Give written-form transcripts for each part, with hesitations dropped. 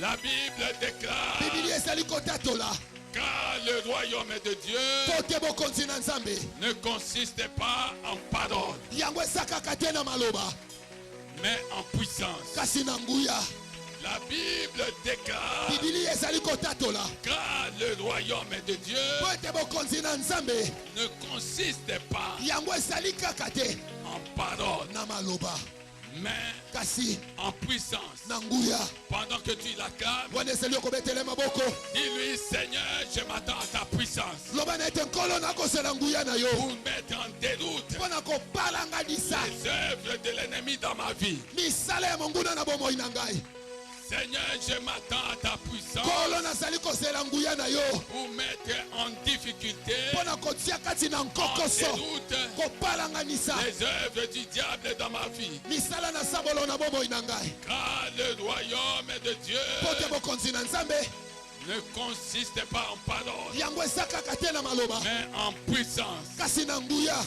La Bible déclare car le royaume de Dieu ne consiste pas en parole, mais en puissance. La Bible déclare car le royaume de Dieu ne consiste pas en parole, mais en puissance. Pendant que tu l'acclames, dis-lui: Seigneur, je m'attends à ta puissance pour mettre en déroute les œuvres de l'ennemi dans ma vie. Seigneur, je m'attends à ta puissance pour mettre en difficulté, en déroute, les œuvres du diable dans ma vie. Car le royaume de Dieu ne consiste pas en parole, mais en puissance.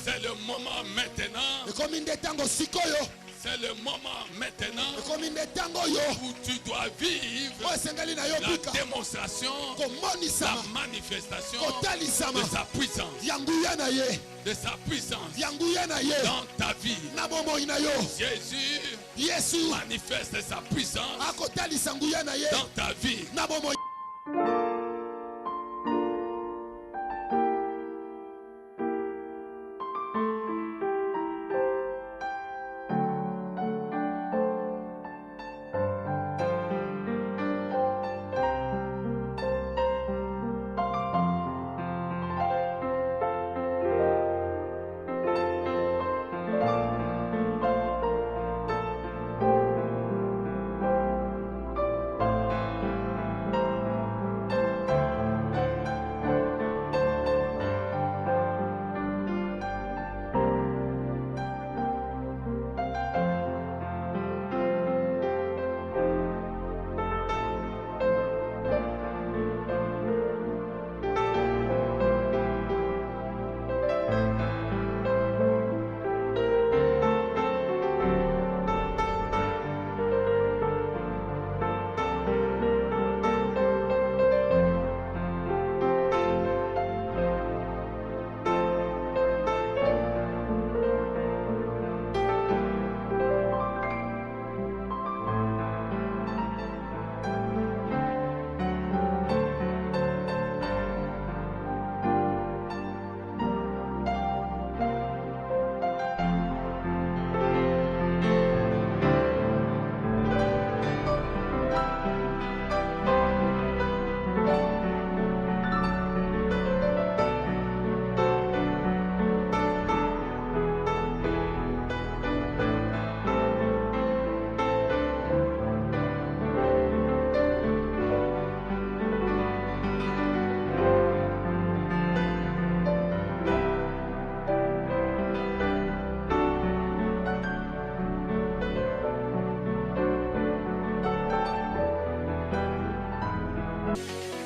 C'est le moment maintenant. C'est le moment maintenant où tu dois vivre la démonstration, la manifestation de sa puissance. De sa puissance dans ta vie. Jésus manifeste sa puissance dans ta vie.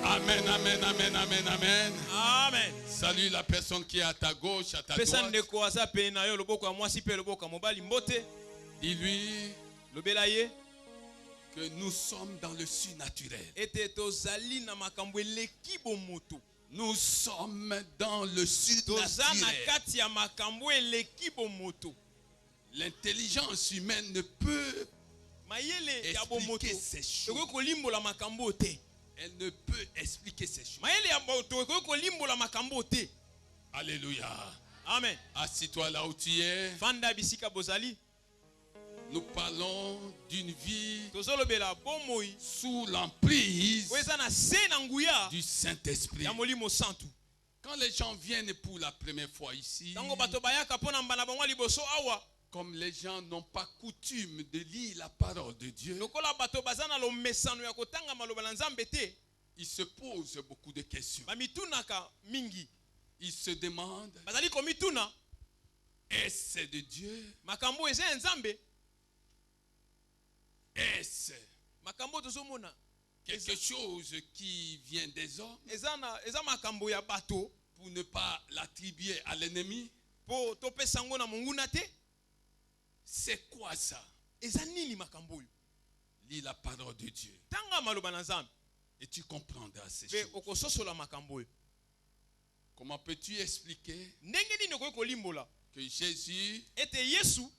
Amen, amen, amen, amen. Amen. Salue la personne qui est à ta gauche, à ta droite. Dis-lui que nous sommes dans le surnaturel. Nous sommes dans le surnaturel. L'intelligence humaine ne peut expliquer ces choses. Elle ne peut expliquer ces choses. Alléluia. Amen. Assis-toi là où tu es. Nous parlons d'une vie sous l'emprise du Saint-Esprit. Quand les gens viennent pour la première fois ici, comme les gens n'ont pas coutume de lire la parole de Dieu, ils se posent beaucoup de questions. Ils se demandent, est-ce de Dieu? Est-ce quelque chose qui vient des hommes pour ne pas l'attribuer à l'ennemi? C'est quoi ça? Lis la parole de Dieu et tu comprendras ces choses. Comment peux-tu expliquer que Jésus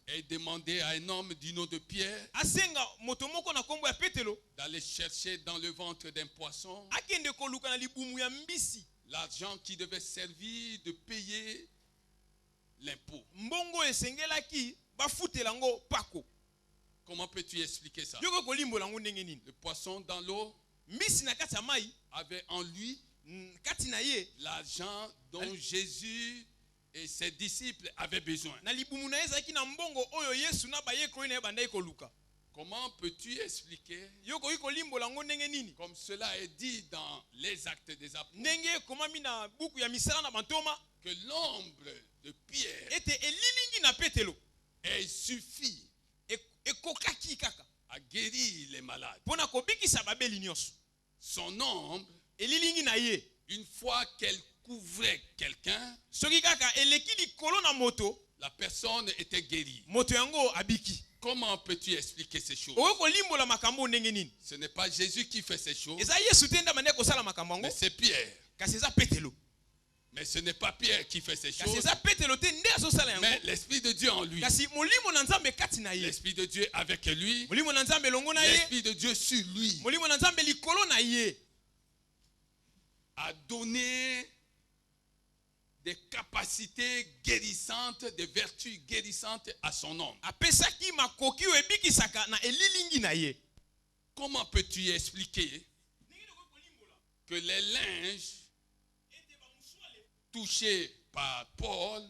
ait demandé à un homme du nom de Pierre d'aller chercher dans le ventre d'un poisson l'argent qui devait servir de payer l'impôt? Comment peux-tu expliquer ça? Le poisson dans l'eau avait en lui l'argent dont Jésus et ses disciples avaient besoin. Comment peux-tu expliquer, comme cela est dit dans les Actes des Apôtres, que l'ombre de Pierre ait suffi à guérir les malades? Son ombre, une fois qu'elle couvrait quelqu'un, la personne était guérie. Comment peux-tu expliquer ces choses? Ce n'est pas Jésus qui fait ces choses, mais c'est Pierre. Mais ce n'est pas Pierre qui fait ces choses, mais l'Esprit de Dieu en lui. L'Esprit de Dieu avec lui. L'Esprit de Dieu sur lui a donné des capacités guérissantes, des vertus guérissantes à son homme. Comment peux-tu expliquer que les linges touchés par Paul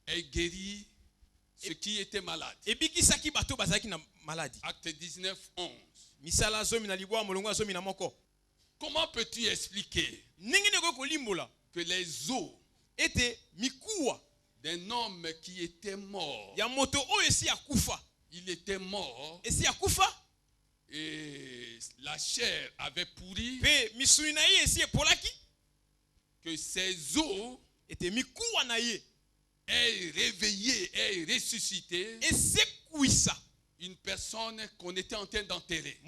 aient guéri ceux qui étaient malades? Acte 19, 11. Comment peux-tu expliquer que les os d'un homme qui était mort, il était mort et la chair avait pourri, que ses os aient réveillé, aient ressuscité une personne qu'on était en train d'enterrer?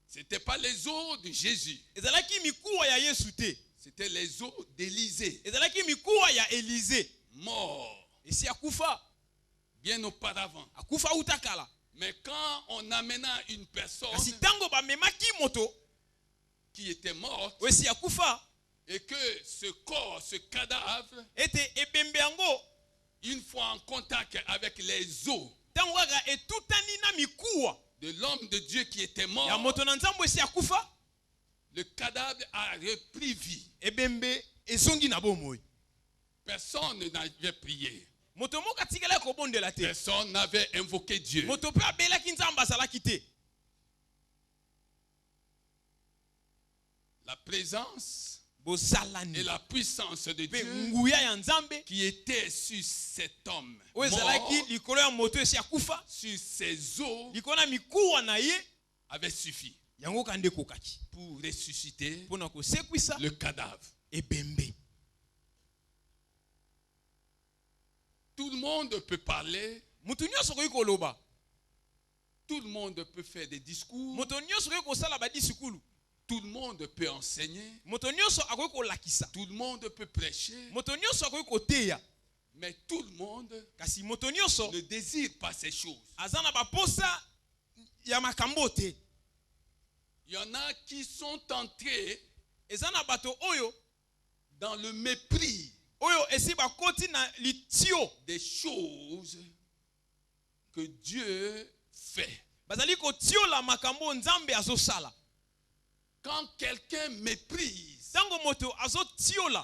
Ce n'était pas les os de Jésus, c'était les os d'Élisée, mort bien auparavant. Mais quand on amena une personne qui était morte et que ce corps, ce cadavre, une fois en contact avec les os de l'homme de Dieu qui était mort, le cadavre a repris vie. Personne n'avait prié. Personne n'avait invoqué Dieu. La présence et la puissance de Dieu qui était sur cet homme mort, sur ses os, avait suffi pour ressusciter le cadavre. Tout le monde peut parler, tout le monde peut faire des discours, Tout le monde peut enseigner. Tout le monde peut prêcher. Mais tout le monde ne désire pas ces choses. Il y en a qui sont entrés dans le mépris des choses que Dieu fait. Quand quelqu'un méprise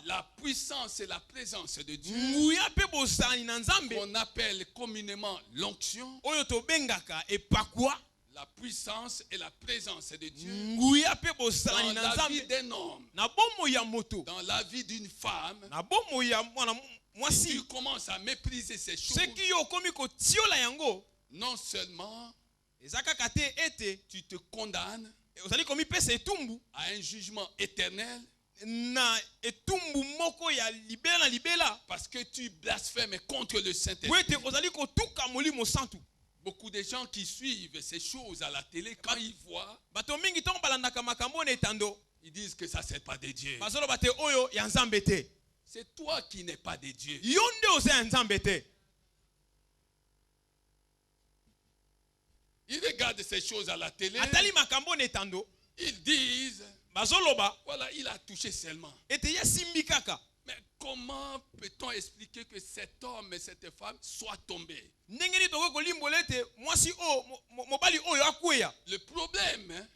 la puissance et la présence de Dieu, qu'on appelle communément l'onction, la puissance et la présence de Dieu dans la vie d'un homme, dans la vie d'une femme, si tu commences à mépriser ces choses, non seulement tu te condamnes à un jugement éternel, parce que tu blasphèmes contre le Saint-Esprit. Beaucoup de gens qui suivent ces choses à la télé, quand ils voient, ils disent que ça c'est pas de Dieu. C'est toi qui n'es pas de Dieu. Ils regardent ces choses à la télé. Ils disent, voilà, il a touché seulement. Mais comment peut-on expliquer que cet homme et cette femme soient tombés? Le problème,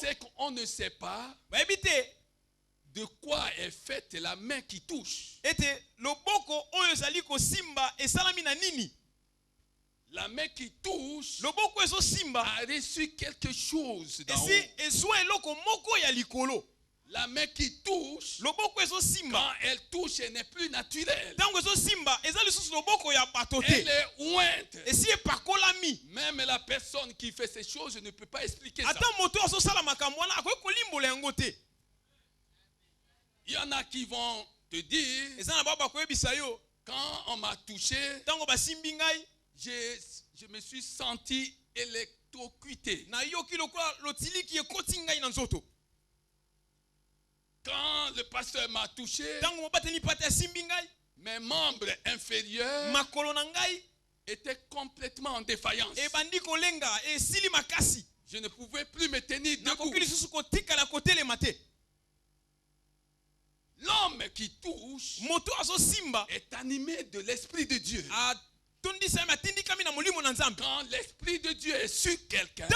c'est qu'on ne sait pas de quoi est faite la main qui touche. La main qui touche a reçu quelque chose d'en haut. La main qui touche, quand elle touche, elle n'est plus naturelle. Elle est ointe. Même la personne qui fait ces choses ne peut pas expliquer ça. Il y en a qui vont te dire, quand on m'a touché, je me suis senti électrocuté. Quand le pasteur m'a touché, mes membres inférieurs étaient complètement en défaillance. Je ne pouvais plus me tenir debout. L'homme qui touche est animé de l'Esprit de Dieu. Quand l'Esprit de Dieu est sur quelqu'un,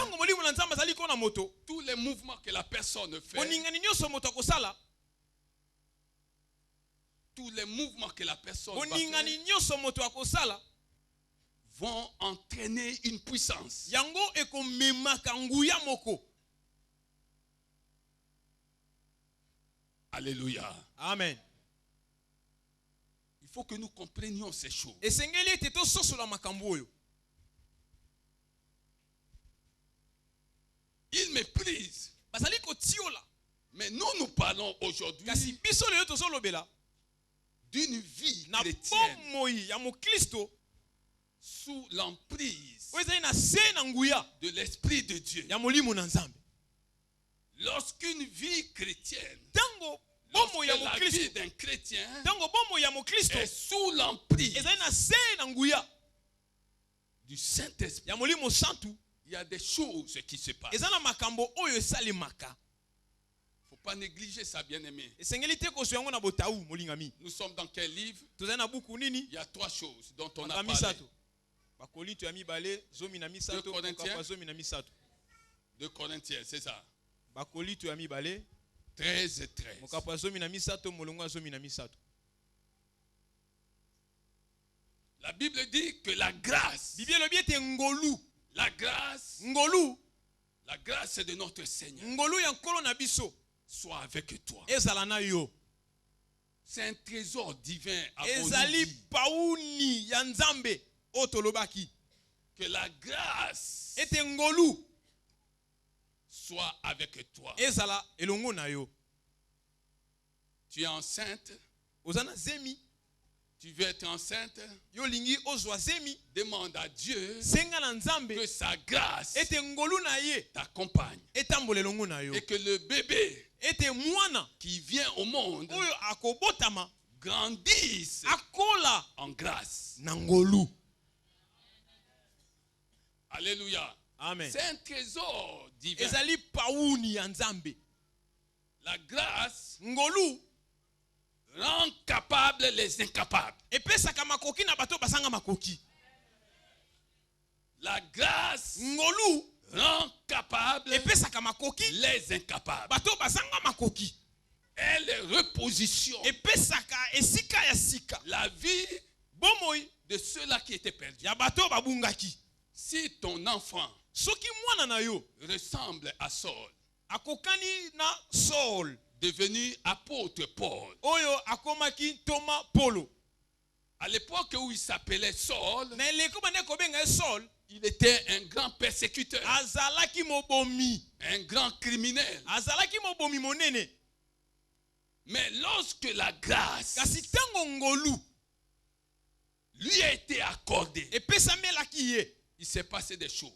tous les mouvements que la personne fait, vont entraîner une puissance. Alléluia. Amen. Il faut que nous comprenions ces choses. Ils méprisent. Mais nous parlons aujourd'hui d'une vie chrétienne sous l'emprise de l'Esprit de Dieu. Lorsqu'une vie chrétienne, la vie d'un chrétien est sous l'emprise du Saint-Esprit, il y a des choses qui se passent. Il ne faut pas négliger ça, bien-aimé. Nous sommes dans quel livre? Il y a 3 choses dont on a parlé. 2 Corinthiens, c'est ça. 13. La Bible dit que la grâce de notre Seigneur soit avec toi. C'est un trésor divin à que la grâce soit avec toi. Tu es enceinte. Tu veux être enceinte? Demande à Dieu que sa grâce t'accompagne. Et que le bébé qui vient au monde grandisse en grâce. Alléluia. Amen. C'est un trésor divin. La grâce rend capable les incapables. La grâce rend capable les incapables. Elle repositionne la vie de ceux-là qui étaient perdus. Si ton enfant ressemble à Saul, devenu apôtre Paul, à l'époque où il s'appelait Saul, il était un grand persécuteur, un grand criminel. Mais lorsque la grâce lui a été accordée, il s'est passé des choses.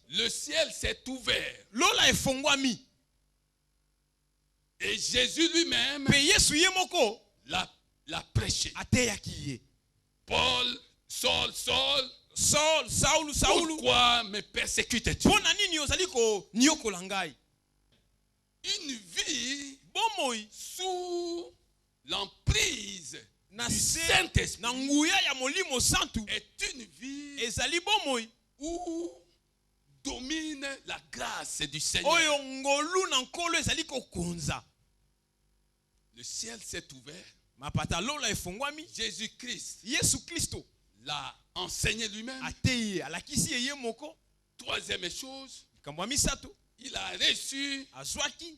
Le ciel s'est ouvert. Et Jésus lui-même l'a prêché. Paul, Saul, pourquoi me persécutes-tu? Une vie sous l'emprise du Saint-Esprit est une vie où domine la grâce du Seigneur. Le ciel s'est ouvert. Jésus-Christ l'a enseigné lui-même. Troisième chose, il a reçu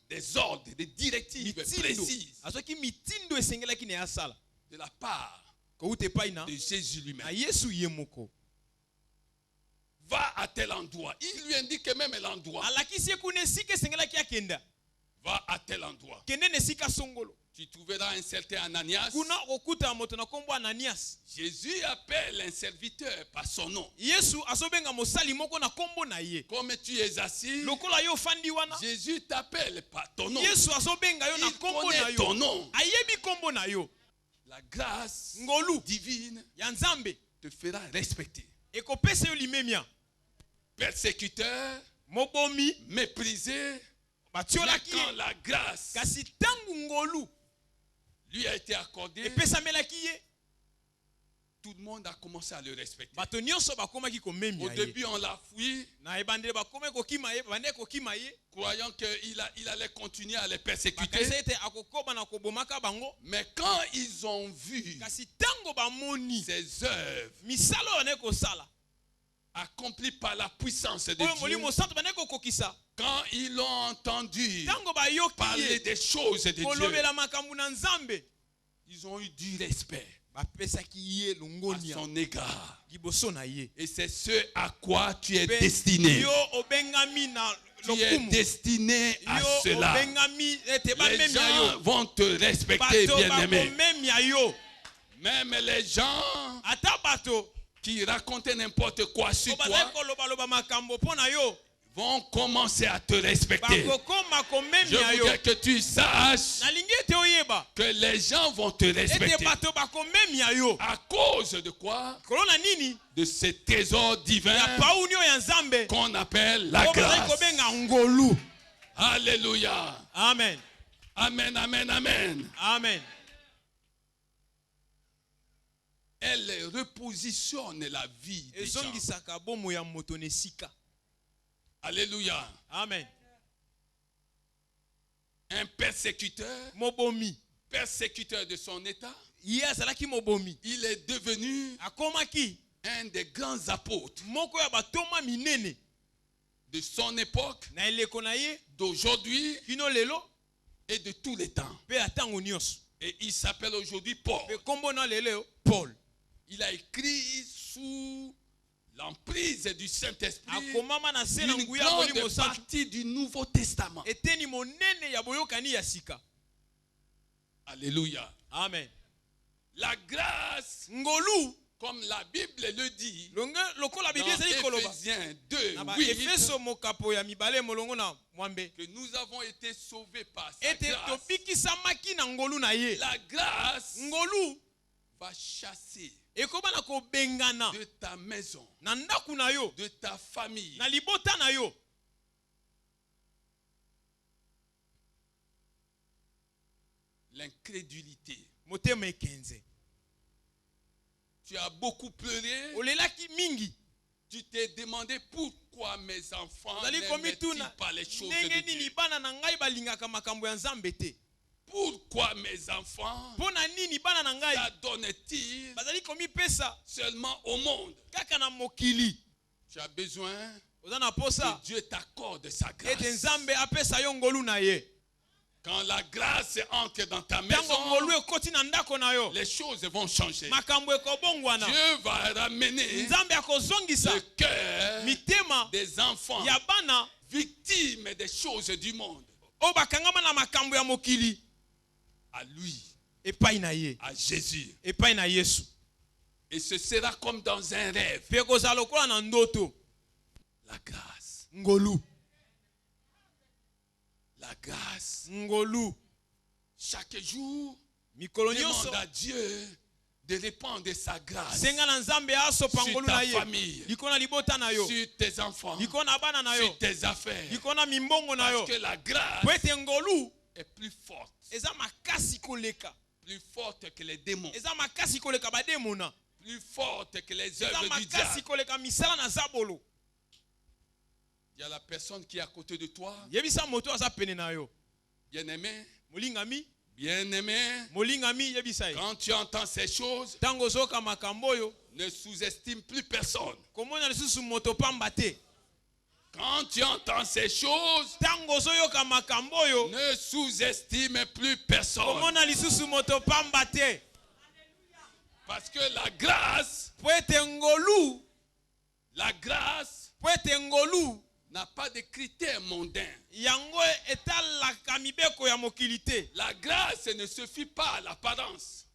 des ordres, des directives précises de la part de Jésus lui-même. Va à tel endroit. Il lui indique même l'endroit. Va à tel endroit. Tu trouveras un certain Ananias. Jésus appelle un serviteur par son nom. Comme tu es assis, Jésus t'appelle par ton nom. Il connaît ton nom. La grâce divine te fera respecter. Persécuteur, méprisé, mais quand la grâce lui a été accordée, tout le monde a commencé à le respecter. Au début, on l'a fui, croyant qu'il allait continuer à les persécuter. Mais quand ils ont vu ses œuvres accomplies par la puissance de Dieu, quand ils ont entendu parler des choses de Dieu, ils ont eu du respect à son égard. Et c'est ce à quoi tu es destiné. Tu es destiné à cela. Les gens vont te respecter, bien-aimé. Même les gens qui racontaient n'importe quoi sur toi vont commencer à te respecter. Je voudrais que tu saches que les gens vont te respecter. À cause de quoi? De ce trésor divin qu'on appelle la grâce. Alléluia. Amen. Amen, amen, amen. Amen. Elle repositionne la vie des gens. Alléluia. Amen. Un persécuteur, persécuteur de son état, il est devenu un des grands apôtres de son époque, d'aujourd'hui et de tous les temps. Et il s'appelle aujourd'hui Paul. Il a écrit sous l'emprise du Saint-Esprit une grande partie du Nouveau Testament. Alléluia. Amen. La grâce, ngolu, comme la Bible le dit, dans Éphésiens 2, 8, que nous avons été sauvés par sa grâce. La grâce va chasser de ta maison, de ta famille, l'incrédulité. Tu as beaucoup pleuré. Tu t'es demandé pourquoi mes enfants n'aiment-ils pas les choses de Dieu. Pourquoi mes enfants s'adonnent-ils seulement au monde? Tu as besoin que Dieu t'accorde sa grâce. Quand la grâce entre dans ta maison, les choses vont changer. Dieu va ramener le cœur des enfants victimes des choses du monde à lui, à Jésus. Et ce sera comme dans un rêve. La grâce. La grâce. Chaque jour, demande à Dieu de répandre sa grâce sur ta famille, sur tes enfants, sur tes affaires. Parce que la grâce est plus forte. Plus forte que les démons. Plus forte que les œuvres du diable. Il y a la personne qui est à côté de toi. Bien-aimé. Bien-aimé. Quand tu entends ces choses, ne sous-estime plus personne. Quand tu entends ces choses, ne sous-estime plus personne. Parce que la grâce n'a pas de critères mondains. La grâce ne suffit pas à l'apparence.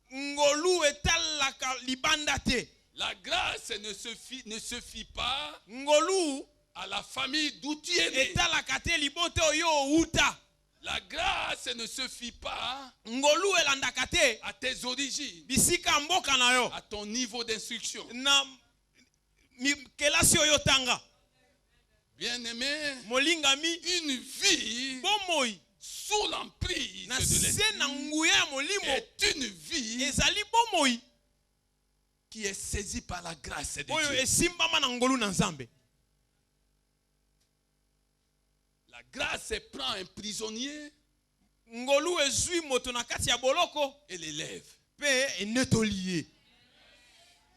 La grâce ne suffit pas à la famille d'où tu es né. La grâce ne suffit pas à tes origines, à ton niveau d'instruction. Bien-aimé, une vie sous l'emprise de l'esprit est une vie qui est saisie par la grâce de Dieu. La grâce prend un prisonnier et l'élève.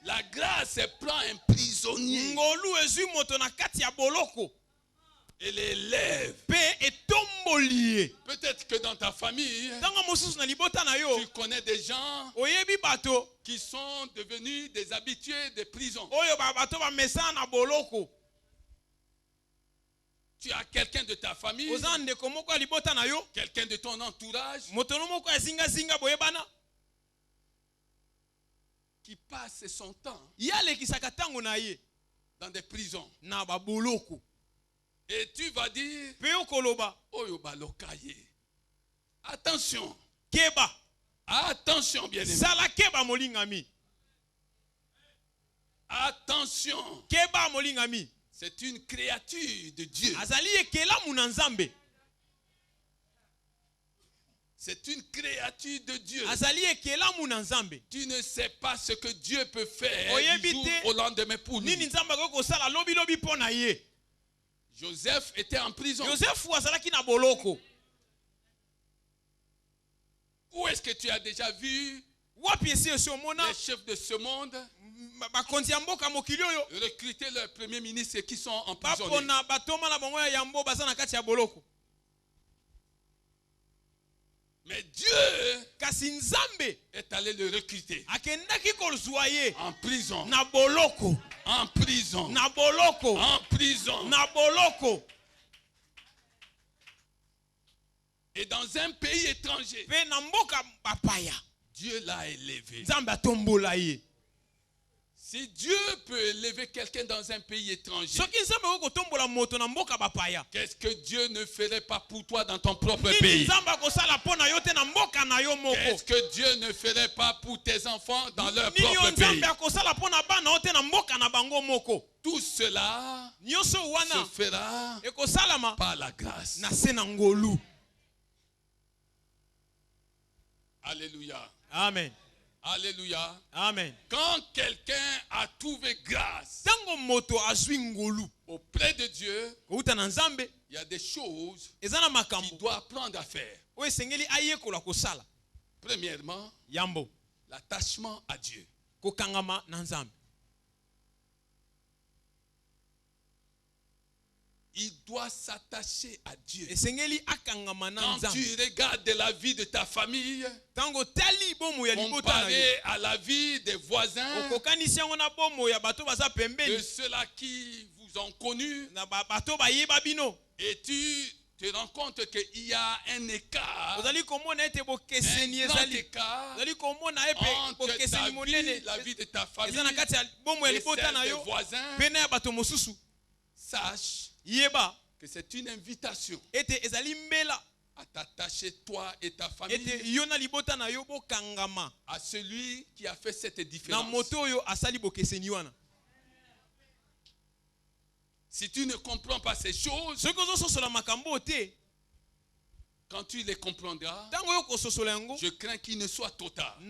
La grâce prend un prisonnier et l'élève. Peut-être que dans ta famille, tu connais des gens qui sont devenus des habitués de prison. Tu as quelqu'un de ta famille, quelqu'un de ton entourage qui passe son temps dans des prisons. Et tu vas dire, attention, attention bien aimé. Attention, c'est une créature de Dieu. C'est une créature de Dieu. Tu ne sais pas ce que Dieu peut faire du jour au lendemain pour lui. Joseph était en prison. Où est-ce que tu as déjà vu les chefs de ce monde recruter leurs premiers ministres qui sont emprisonnés? Mais Dieu est allé le recruter en prison. En prison. En prison. Et dans un pays étranger, Dieu l'a élevé. Nzambe atombola ye. Si Dieu peut élever quelqu'un dans un pays étranger, qu'est-ce que Dieu ne ferait pas pour toi dans ton propre pays? Qu'est-ce que Dieu ne ferait pas pour tes enfants dans leur propre pays? Tout cela se fera par la grâce. Alléluia. Amen. Alléluia. Amen. Quand quelqu'un a trouvé grâce auprès de Dieu, il y a des choses qu'il doit apprendre à faire. Premièrement, l'attachement à Dieu. Il doit s'attacher à Dieu. Quand tu regardes la vie de ta famille, comparé à la vie des voisins, de ceux-là qui vous ont connu, et tu te rends compte qu'il y a un écart, un grand écart entre ta vie, la vie de ta famille et celle des voisins. Sache que c'est une invitation à t'attacher toi et ta famille à celui qui a fait cette différence. Si tu ne comprends pas ces choses, quand tu les comprendras, je crains qu'il ne soit trop tard.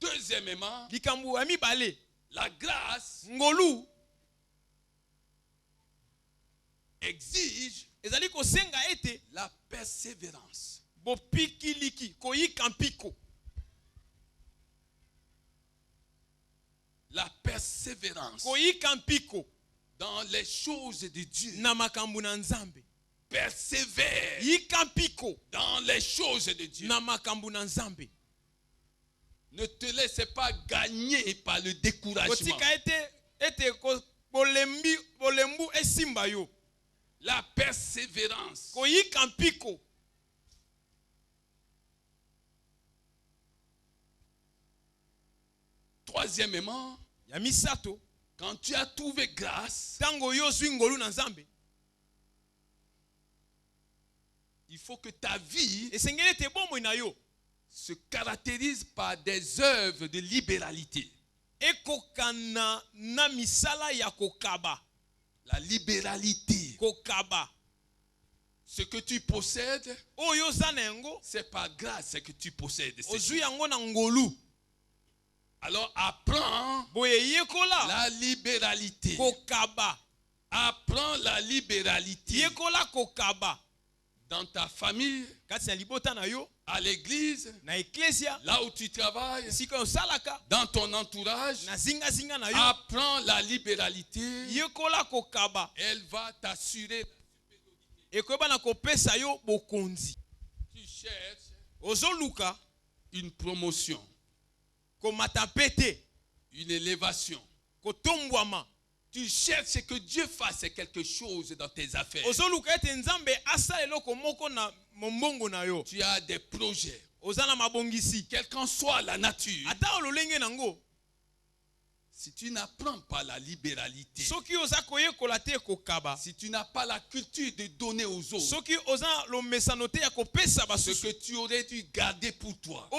Deuxièmement, la grâce exige la persévérance. La persévérance dans les choses de Dieu. Persévère dans les choses de Dieu. Ne te laisse pas gagner par le découragement. La persévérance. Troisièmement, quand tu as trouvé grâce, il faut que ta vie se caractérise par des œuvres de libéralité. La libéralité. Ce que tu possèdes, c'est par grâce que tu possèdes. Alors apprends la libéralité. Apprends la libéralité dans ta famille, à l'église, là où tu travailles, dans ton entourage. Apprends la libéralité. Elle va t'assurer. Tu cherches une promotion, une élévation. Tu cherches que Dieu fasse quelque chose dans tes affaires. Tu as des projets. Quelle qu'en soit la nature. Si tu n'apprends pas la libéralité, si tu n'as pas la culture de donner aux autres ce que tu aurais dû garder pour toi,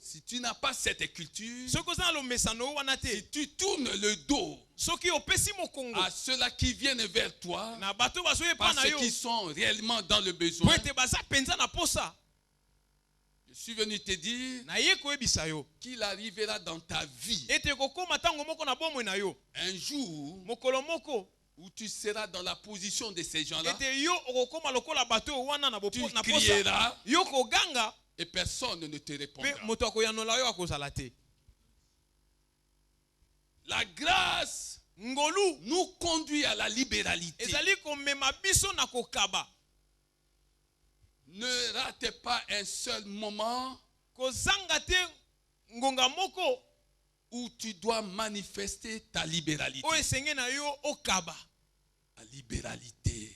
si tu n'as pas cette culture, si tu tournes le dos à ceux-là qui viennent vers toi parce qu'ils sont réellement dans le besoin, je suis venu te dire qu'il arrivera dans ta vie un jour où tu seras dans la position de ces gens-là. Tu crieras et personne ne te répondra. La grâce nous conduit à la libéralité. Ne rate pas un seul moment où tu dois manifester ta libéralité. La libéralité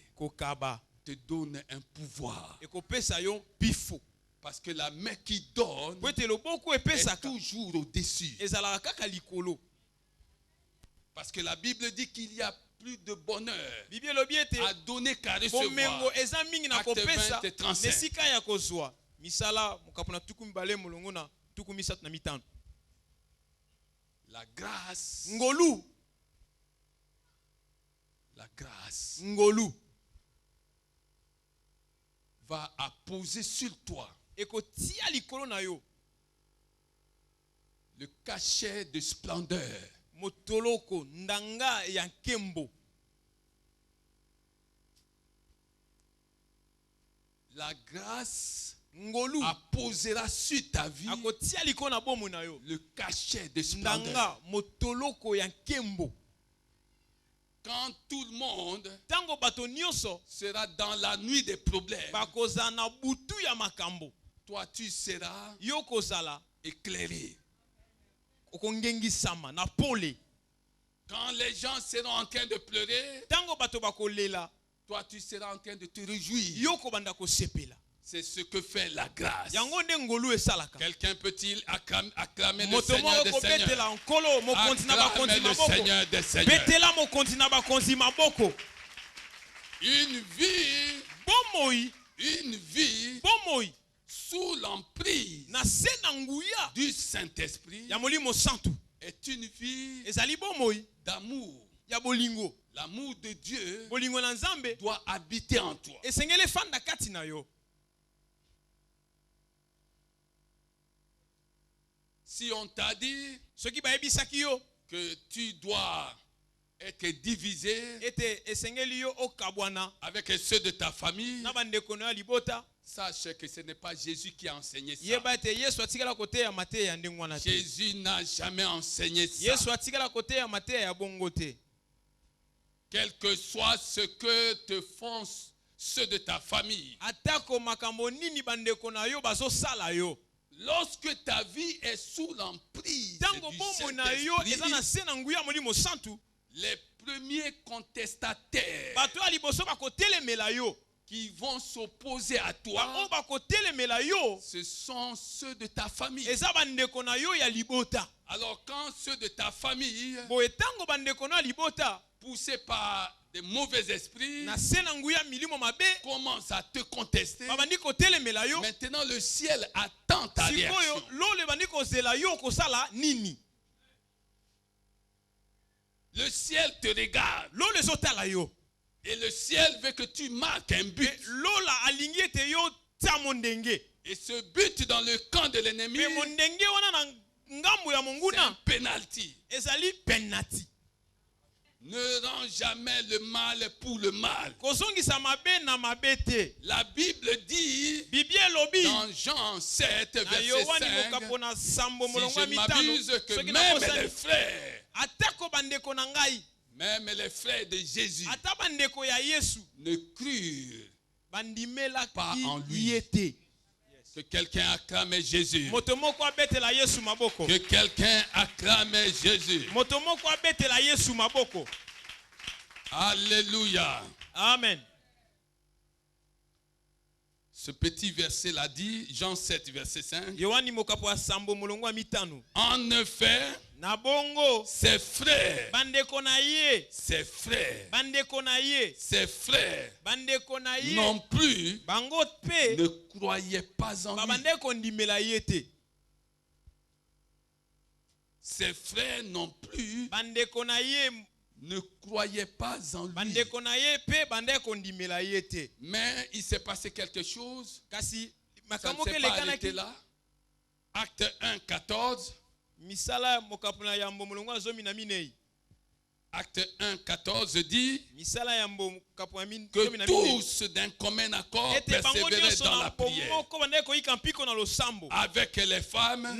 te donne un pouvoir. pifo. Parce que la main qui donne est toujours au-dessus. Parce que la Bible dit qu'il y a plus de bonheur à donner qu'à recevoir. Acte 20 et 35. La grâce. Ngolu. La grâce. Ngolu. Va apposer sur toi le cachet de splendeur. Motoloko ndanga ya nkembo. La grâce Ngolu apposera sur ta vie le cachet de splendeur. Ndanga motoloko ya nkembo. Quand tout le monde sera dans la nuit des problèmes, toi tu seras éclairé. Quand les gens seront en train de pleurer, toi tu seras en train de te réjouir. C'est ce que fait la grâce. Quelqu'un peut-il acclamer le Seigneur des Seigneurs? Acclamer le Seigneur des Seigneurs. Une vie sous l'emprise du Saint-Esprit est une vie d'amour. L'amour de Dieu doit habiter en toi. Si on t'a dit que tu dois être divisé avec ceux de ta famille, sache que ce n'est pas Jésus qui a enseigné ça. Jésus n'a jamais enseigné ça. Quel que soit ce que te font ceux de ta famille, lorsque ta vie est sous l'emprise du Saint-Esprit, les premiers contestataires qui vont s'opposer à toi, ce sont ceux de ta famille. Alors quand ceux de ta famille, poussés par des mauvais esprits, commencent à te contester, maintenant le ciel attend ta réaction. Le ciel te regarde. Et le ciel veut que tu marques un but. Et ce but dans le camp de l'ennemi, c'est un penalty. Ne rends jamais le mal pour le mal. La Bible dit dans Jean 7, verset 5, si je ne m'abuse, que même les frères de Jésus ne crurent pas en lui. Que quelqu'un acclame Jésus. Que quelqu'un acclame Jésus. Alléluia. Amen. Ce petit verset l'a dit, Jean 7, verset 5. En effet, ses frères non plus ne croyaient pas en lui. Ses frères non plus ne croyaient pas en lui. Mais il s'est passé quelque chose. Ça ne s'est pas arrêté là. Acte 1, 14. Acte 1, 14 dit que tous d'un commun accord persévéraient dans la prière. Avec les femmes,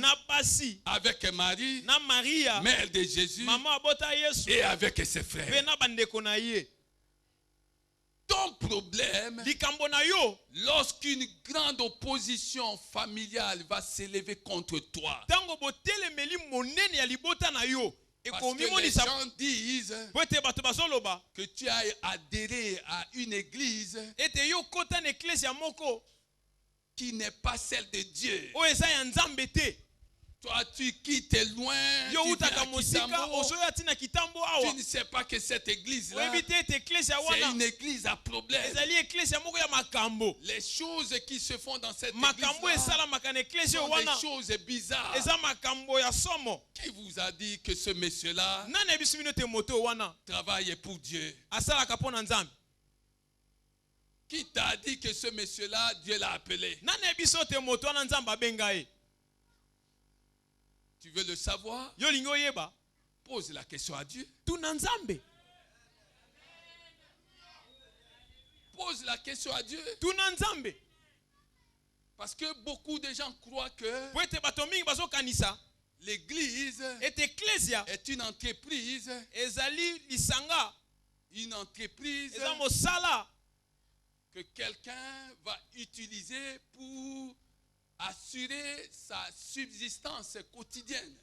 avec Marie, mère de Jésus, et avec ses frères. Ton problème, lorsqu'une grande opposition familiale va s'élever contre toi, Parce que les gens disent que tu as adhéré à une église qui n'est pas celle de Dieu. Toi, tu quittes loin, tu ne sais pas que cette église-là, c'est une église à problème. Les choses qui se font dans cette église sont des choses bizarres. Qui vous a dit que ce monsieur-là travaille pour Dieu? Qui t'a dit que ce monsieur-là, Dieu l'a appelé? Tu veux le savoir? Pose la question à Dieu. Pose la question à Dieu. Parce que beaucoup de gens croient que l'église est une entreprise. Une entreprise que quelqu'un va utiliser pour assurer sa subsistance quotidienne.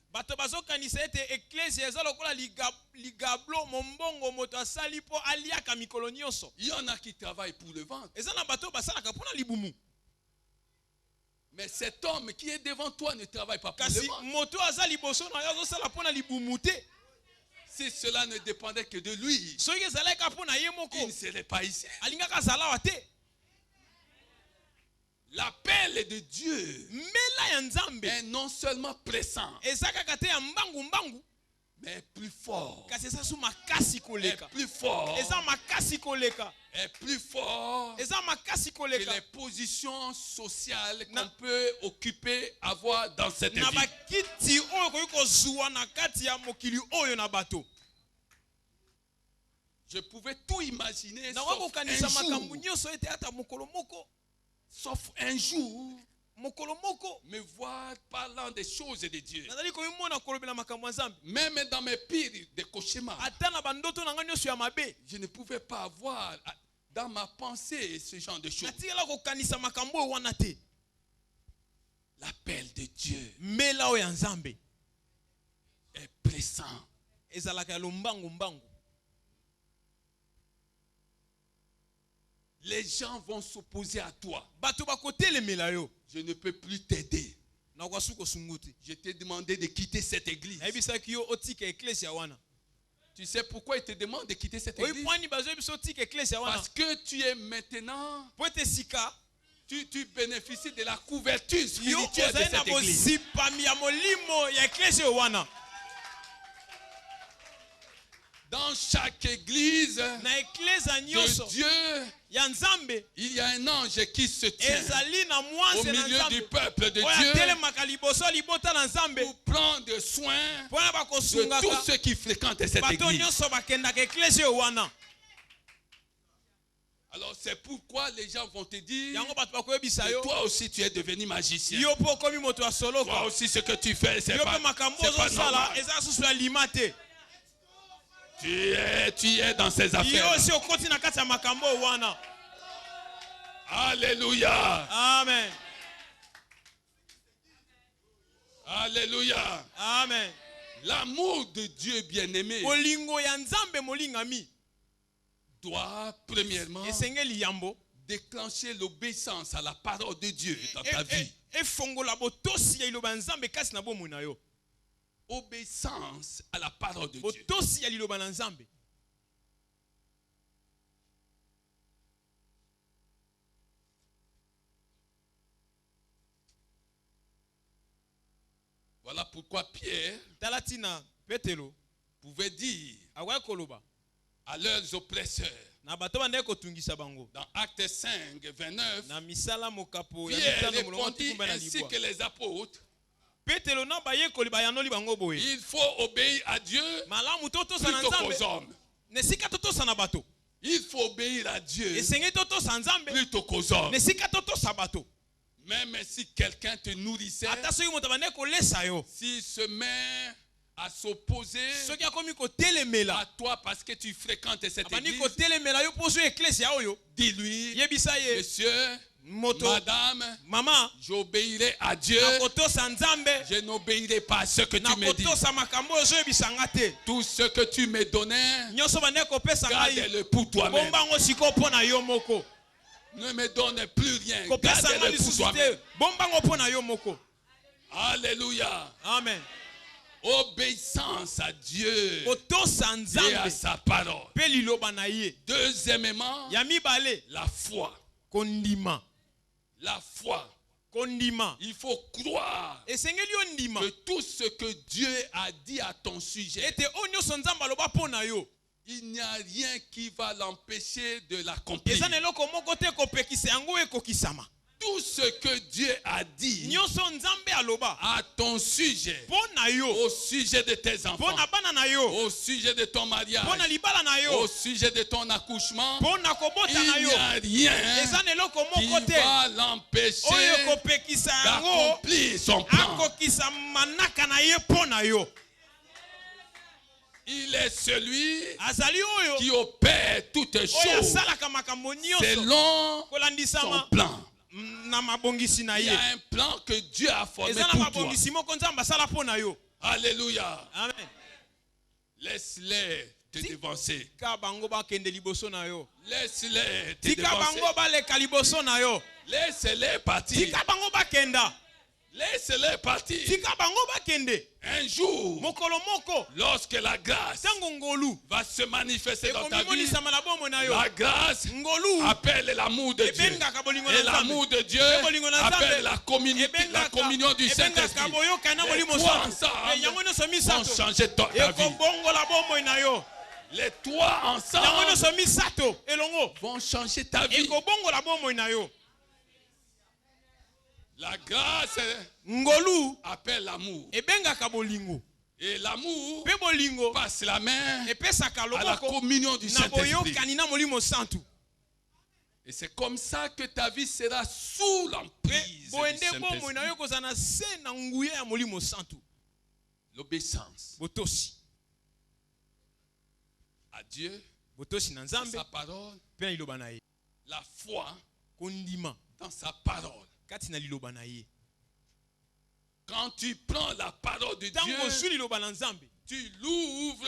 Il y en a qui travaillent pour le ventre. Mais cet homme qui est devant toi ne travaille pas pour le ventre. Si cela ne dépendait que de lui, il ne serait pas ici. L'appel de Dieu est non seulement pressant, mais plus fort. Est plus fort. Est plus fort que les positions sociales qu'on peut occuper, avoir dans cette vie. Je pouvais tout imaginer sauf un jour, me voir parlant des choses de Dieu. Même dans mes pires des cauchemars, je ne pouvais pas avoir dans ma pensée ce genre de choses. L'appel de Dieu est pressant. Les gens vont s'opposer à toi. Je ne peux plus t'aider. Je t'ai demandé de quitter cette église. Tu sais pourquoi il te demande de quitter cette église? Parce que tu es maintenant, tu bénéficies de la couverture spirituelle de cette église. Dans chaque église de Dieu, il y a un ange qui se tient au milieu du peuple de Dieu pour prendre soin de tous ceux qui fréquentent cette église. Alors c'est pourquoi les gens vont te dire que toi aussi tu es devenu magicien. Toi aussi ce que tu fais c'est pas normal. Tu es dans ces affaires. Alléluia. Amen. Alléluia. Amen. L'amour de Dieu bien-aimé doit premièrement déclencher l'obéissance à la parole de Dieu dans ta vie. Obéissance à la parole de Dieu. Voilà pourquoi Pierre pouvait dire à leurs oppresseurs dans Actes 5, 29, Pierre répondit ainsi que les apôtres: il faut obéir à Dieu plutôt qu'aux hommes. Il faut obéir à Dieu plutôt qu'aux hommes. Même si quelqu'un te nourrissait, s'il se met à s'opposer à toi parce que tu fréquentes cette église. Dis-lui, monsieur, madame, maman, j'obéirai à Dieu. Je n'obéirai pas à ce que tu me dis. Tout ce que tu me donnais, garde-le pour toi-même. Ne me donne plus rien. Garde-le pour toi-même. Alléluia. Amen. Obéissance à Dieu et à sa parole. Deuxièmement, la foi. La foi. Il faut croire que tout ce que Dieu a dit à ton sujet, il n'y a rien qui va l'empêcher de l'accomplir. Tout ce que Dieu a dit à ton sujet, au sujet de tes enfants, au sujet de ton mariage, au sujet de ton accouchement, il n'y a rien qui va l'empêcher d'accomplir son plan. Il est celui qui opère toutes choses selon son plan. Il y a un plan que Dieu a formé pour toi. Alléluia. Amen. Laisse-les te dévancer. Laisse-les te dévancer. Laisse-les partir. Laisse-les partir. Un jour, lorsque la grâce va se manifester dans ta vie, la grâce appelle l'amour de Dieu. Et l'amour de Dieu appelle la communion du Saint-Esprit. Les trois ensemble vont changer ta vie. Les trois ensemble vont changer ta vie. La grâce appelle l'amour. Et l'amour passe la main à la communion du Saint-Esprit. Et c'est comme ça que ta vie sera sous l'emprise du Saint-Esprit. L'obéissance à Dieu, à sa parole, la foi dans sa parole. Quand tu prends la parole de Dieu, tu l'ouvres,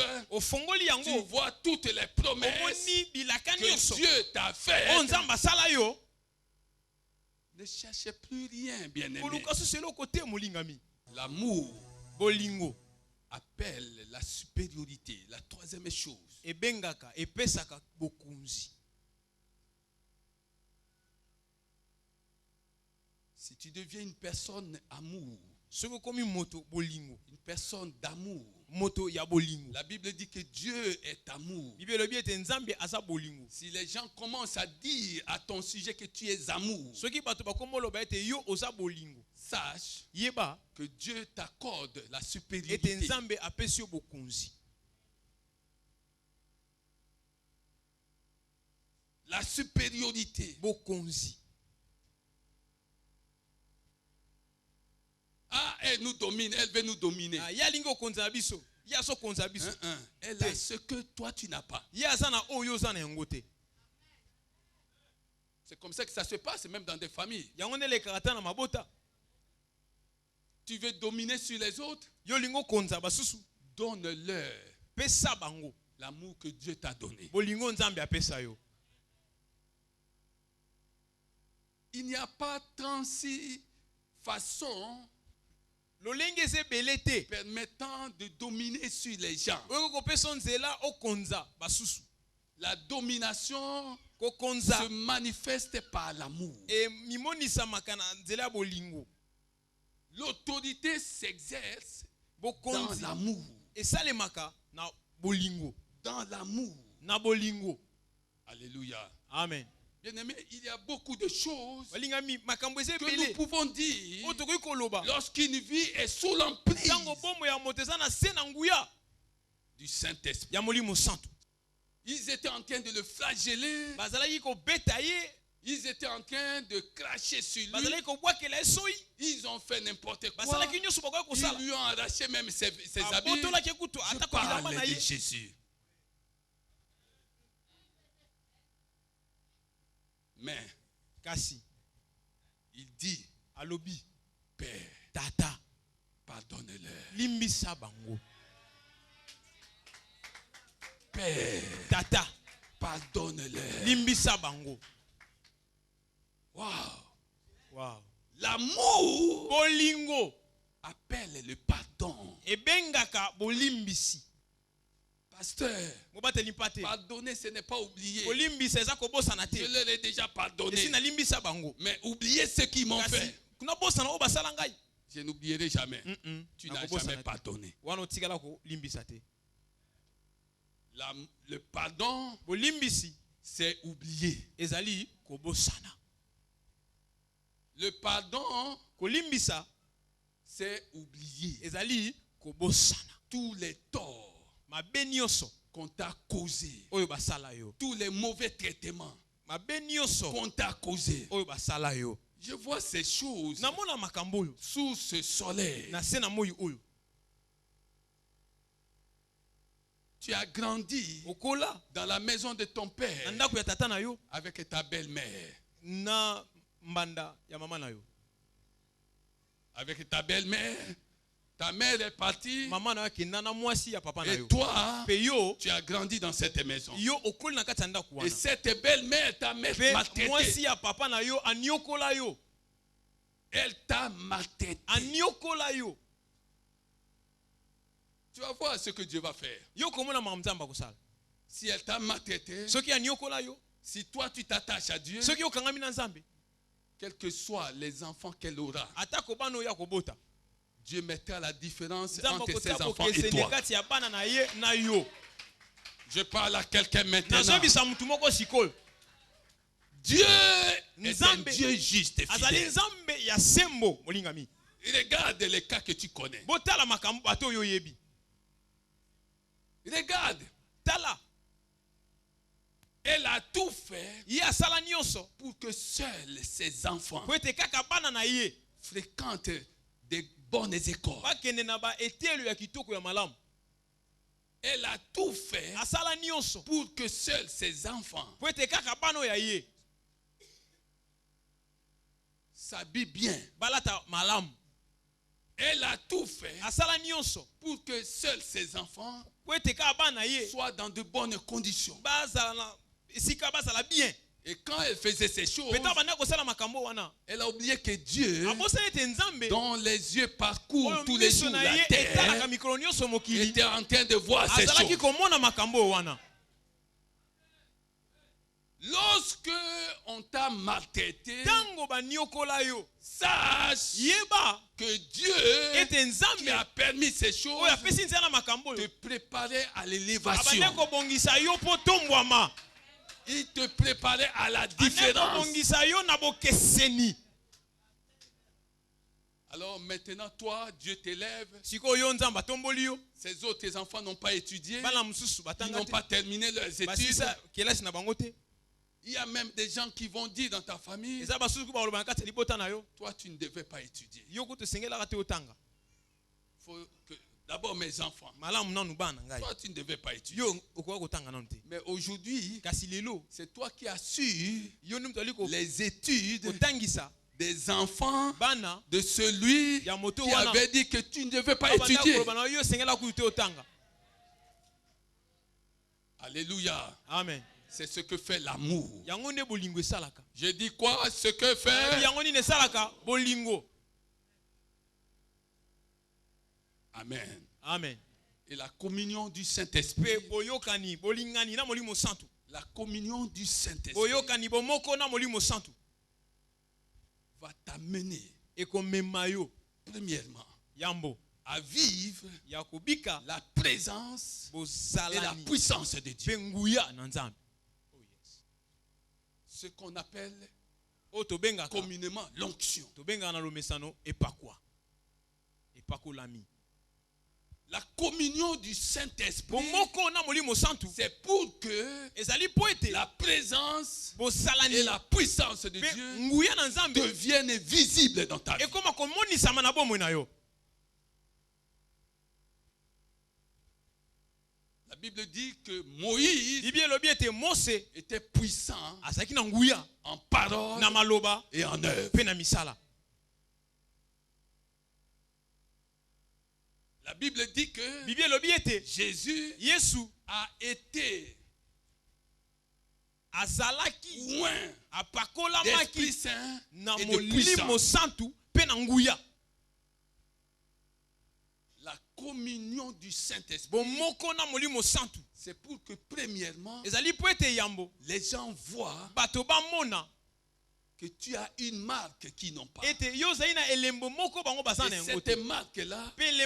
tu vois toutes les promesses que Dieu t'a faites. Ne cherchez plus rien, bien-aimé. L'amour appelle la supériorité, la troisième chose. Si tu deviens une personne amour, une personne d'amour, la Bible dit que Dieu est amour. Si les gens commencent à dire à ton sujet que tu es amour, sache que Dieu t'accorde la supériorité. La supériorité. Ah, elle nous domine, elle veut nous dominer. Elle a ce que toi tu n'as pas. C'est comme ça que ça se passe, même dans des familles. Tu veux dominer sur les autres? Donne-leur l'amour que Dieu t'a donné. Il n'y a pas 36 façons permettant de dominer sur les gens. La domination se manifeste par l'amour. L'autorité s'exerce dans l'amour. Dans l'amour. Alléluia. Amen. Bien-aimé, il y a beaucoup de choses que nous pouvons dire lorsqu'une vie est sous l'emprise du Saint-Esprit. Ils étaient en train de le flageller Ils étaient en train de cracher sur lui. Ils ont fait n'importe quoi. Ils lui ont arraché même ses habits. Je parle de Jésus. Mais il dit, Père, Tata, pardonne-leur. Père, Tata, pardonne-leur. Wow. Wow. L'amour bolingo appelle le pardon. Ebengaka bolimbisi. Pasteur, pardonner, ce n'est pas oublier. Je leur ai déjà pardonné. Mais oublier ce qu'ils m'ont fait, je n'oublierai jamais. Tu n'as jamais pardonné. Le pardon, c'est oublier. Le pardon, c'est oublier tous les torts qu'on t'a causé, tous les mauvais traitements qu'on t'a causé. Je vois ces choses sous ce soleil. Tu as grandi dans la maison de ton père avec ta belle-mère. Avec ta belle-mère, ta mère est partie. Et toi, tu as grandi dans cette maison. Et cette belle-mère, ta mère maltraitée. Elle t'a maltraité. Tu vas voir ce que Dieu va faire. Si elle t'a maltraité, si toi tu t'attaches à Dieu, quels que soient les enfants qu'elle aura, Dieu mettra la différence entre ses enfants et toi. Je parle à quelqu'un maintenant. Dieu est un Dieu juste et fidèle. Regarde les cas que tu connais. Regarde. Elle a tout fait pour que seuls ses enfants fréquentent des bonnes écoles. Elle a tout fait pour que seuls ses enfants s'habillent bien. Elle a tout fait pour que seuls ses enfants soient dans de bonnes conditions. Et quand elle faisait ces choses, elle a oublié que Dieu, dont les yeux parcourent tous les jours la terre, était en train de voir ces choses. Lorsque on t'a maltraité, sache que Dieu qui a permis ces choses te préparait à l'élévation. Il te préparait à la différence. Alors maintenant, toi, Dieu t'élève. Ces autres enfants n'ont pas étudié. Ils n'ont pas terminé leurs études. Il y a même des gens qui vont dire dans ta famille, toi, tu ne devais pas étudier. Faut que d'abord mes enfants. Toi, tu ne devais pas étudier. Mais aujourd'hui, c'est toi qui as su les études des enfants de celui qui avait dit que tu ne devais pas étudier. Alléluia. Amen. C'est ce que fait l'amour. Je dis quoi? Ce que fait Amen. Amen. Et la communion du Saint-Esprit. La communion du Saint-Esprit va t'amener, premièrement, à vivre la présence et la puissance de Dieu. Ce qu'on appelle communément l'onction. La communion du Saint-Esprit, c'est pour que la présence et la puissance de Dieu deviennent visibles dans ta vie. La Bible dit que Moïse était puissant en parole et en œuvre. La Bible dit que Jésus a été loin d'Esprit Saint et de puissance. La communion du Saint-Esprit, c'est pour que premièrement, les gens voient que tu as une marque qu'ils n'ont pas. Et cette marque-là, c'est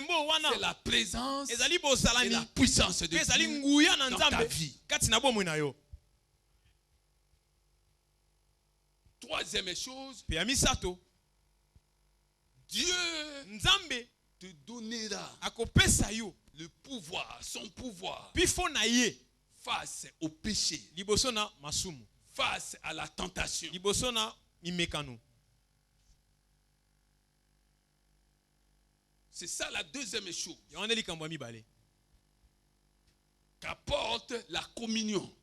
la présence et la puissance de Dieu dans ta vie. Troisième chose, Dieu te donnera le pouvoir, son pouvoir, face au péché, face à la tentation. C'est ça la deuxième chose qu'apporte la communion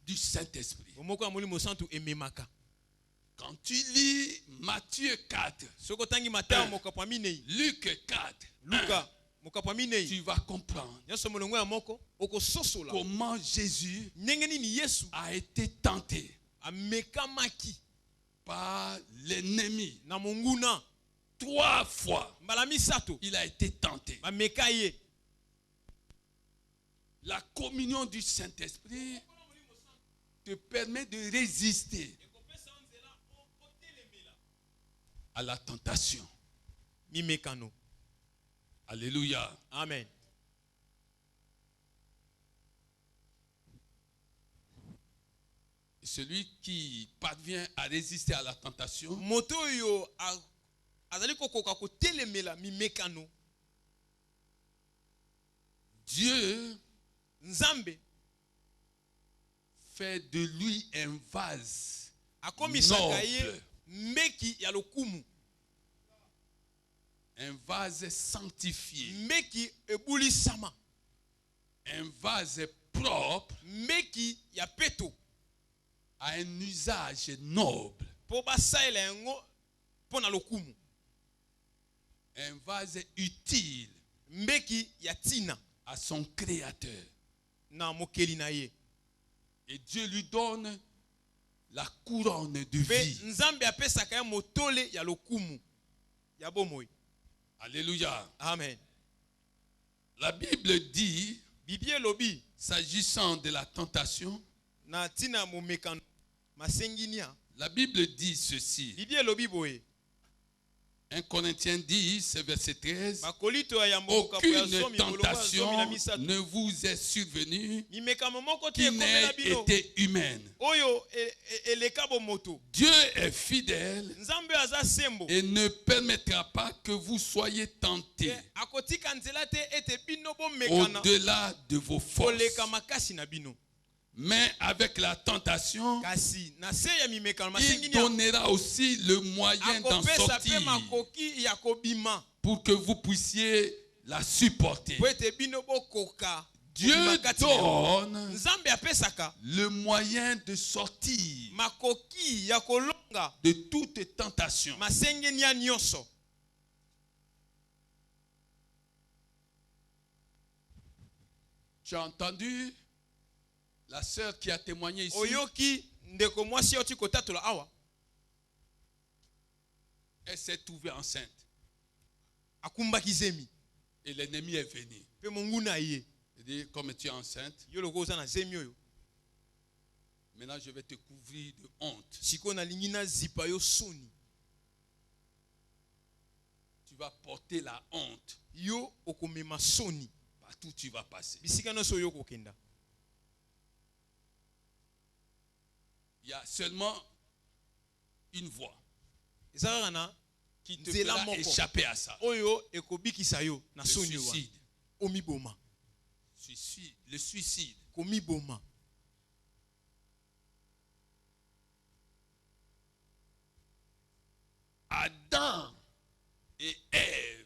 du Saint-Esprit. Quand tu lis Matthieu 4, Luc 4, tu vas comprendre comment Jésus a été tenté par l'ennemi. 3 fois, il a été tenté. La communion du Saint-Esprit te permet de résister à la tentation. Alléluia. Amen. Celui qui parvient à résister à la tentation, Dieu fait de lui un vase noble, un vase sanctifié, un vase propre à un usage noble, un vase utile à son créateur. Et Dieu lui donne la couronne de vie. Alléluia. Amen. La Bible dit, s'agissant de la tentation, la Bible dit ceci. 1 Corinthiens 10, verset 13. Aucune tentation ne vous est survenue qui n'ait été humaine. Dieu est fidèle et ne permettra pas que vous soyez tentés au-delà de vos forces. Mais avec la tentation, il donnera aussi le moyen d'en sortir pour que vous puissiez la supporter. Dieu donne le moyen de sortir de toute tentation. Tu as entendu la sœur qui a témoigné ici? Elle s'est trouvée enceinte. Et l'ennemi est venu. Il dit, comme tu es enceinte, maintenant je vais te couvrir de honte. Tu vas porter la honte. Partout tu vas passer. Il y a seulement une voie. qui te fera échapper à ça. Le suicide. Le suicide. Adam et Ève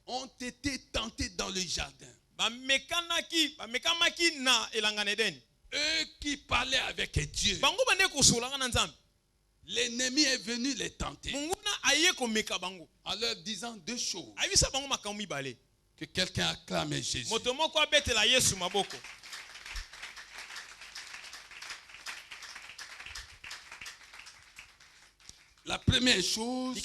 ont été tentés dans le jardin. Eux qui parlaient avec Dieu. L'ennemi est venu les tenter en leur disant deux choses. Que quelqu'un acclame Jésus. La première chose,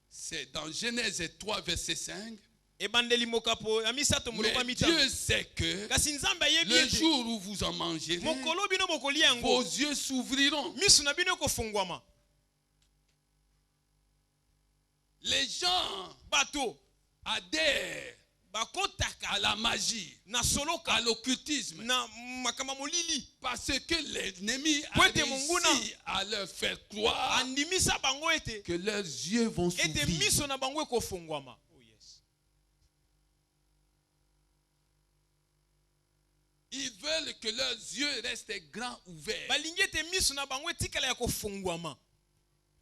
c'est dans Genèse 3, verset 5. Mais Dieu sait que le jour où vous en mangerez, vos yeux s'ouvriront. Les gens adhèrent à la magie, à l'occultisme, parce que l'ennemi a réussi à leur faire croire que leurs yeux vont s'ouvrir. Ils veulent que leurs yeux restent grands ouverts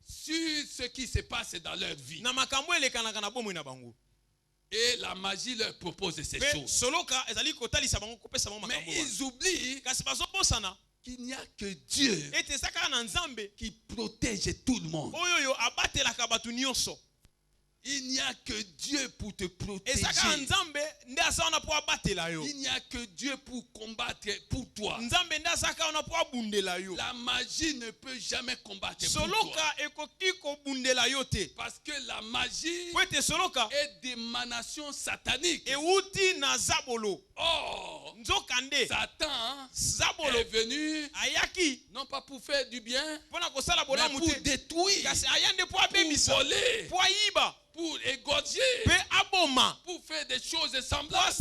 sur ce qui se passe dans leur vie. Et la magie leur propose ces choses. Mais ils oublient qu'il n'y a que Dieu qui protège tout le monde. Il n'y a que Dieu pour te protéger. Il n'y a que Dieu pour combattre pour toi. La magie ne peut jamais combattre pour toi. Parce que la magie est d'émanation satanique. Or, Satan est venu non pas pour faire du bien, mais pour détruire, pour voler, pour égorger, pour faire des choses semblables.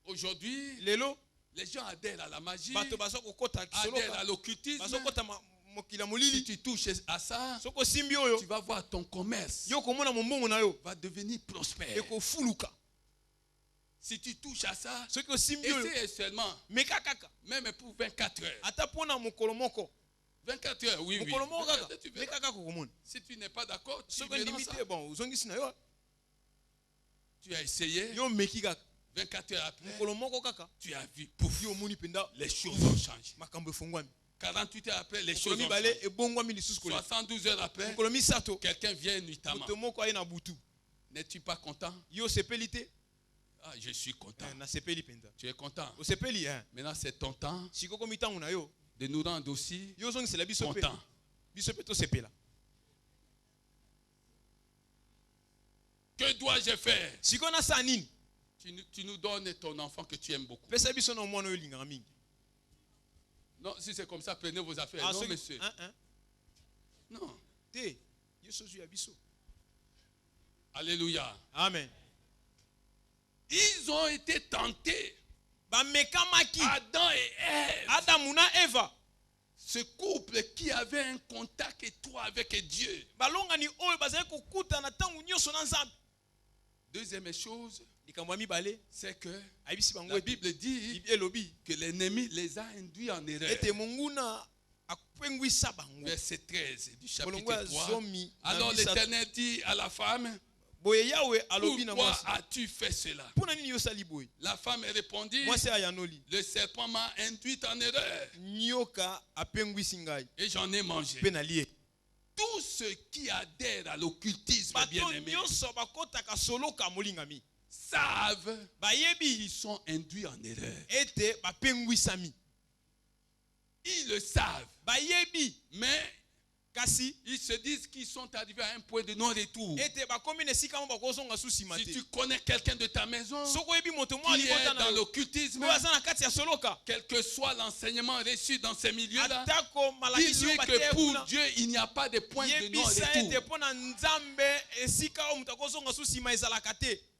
Aujourd'hui, les gens adhèrent à la magie, adhèrent à l'occultisme. Si tu touches à ça, tu vas voir ton commerce va devenir prospère. Si tu touches à ça, essaie seulement, même pour 24 heures. 24 heures, oui. Si tu n'es pas d'accord, tu as essayé. 24 heures après, tu as vu, pouf, les choses ont changé. 48 heures après, les choses ont changé. 72 heures après, quelqu'un vient nuitamment. N'es-tu pas content? Ah, je suis content. Tu es content? Maintenant, c'est ton temps de nous rendre aussi contents. Que dois-je faire? Tu nous donnes ton enfant que tu aimes beaucoup. Non, si c'est comme ça, prenez vos affaires. Non, monsieur. Non. Alléluia. Amen. Ils ont été tentés. Adam et Ève. Ce couple qui avait un contact étroit avec Dieu. Deuxième chose, c'est que la Bible dit que l'ennemi les a induits en erreur. Verset 13 du chapitre 3. Alors l'Éternel dit à la femme: pourquoi as-tu fait cela? La femme répondit: le serpent m'a induit en erreur et j'en ai mangé. Tous ceux qui adhèrent à l'occultisme, bien-aimés, savent qu'ils sont induits en erreur. Ils le savent. Mais ils se disent qu'ils sont arrivés à un point de non-retour. Si tu connais quelqu'un de ta maison qui est dans l'occultisme, quel que soit l'enseignement reçu dans ces milieux-là, dis-lui que pour Dieu, il n'y a pas de point de non-retour.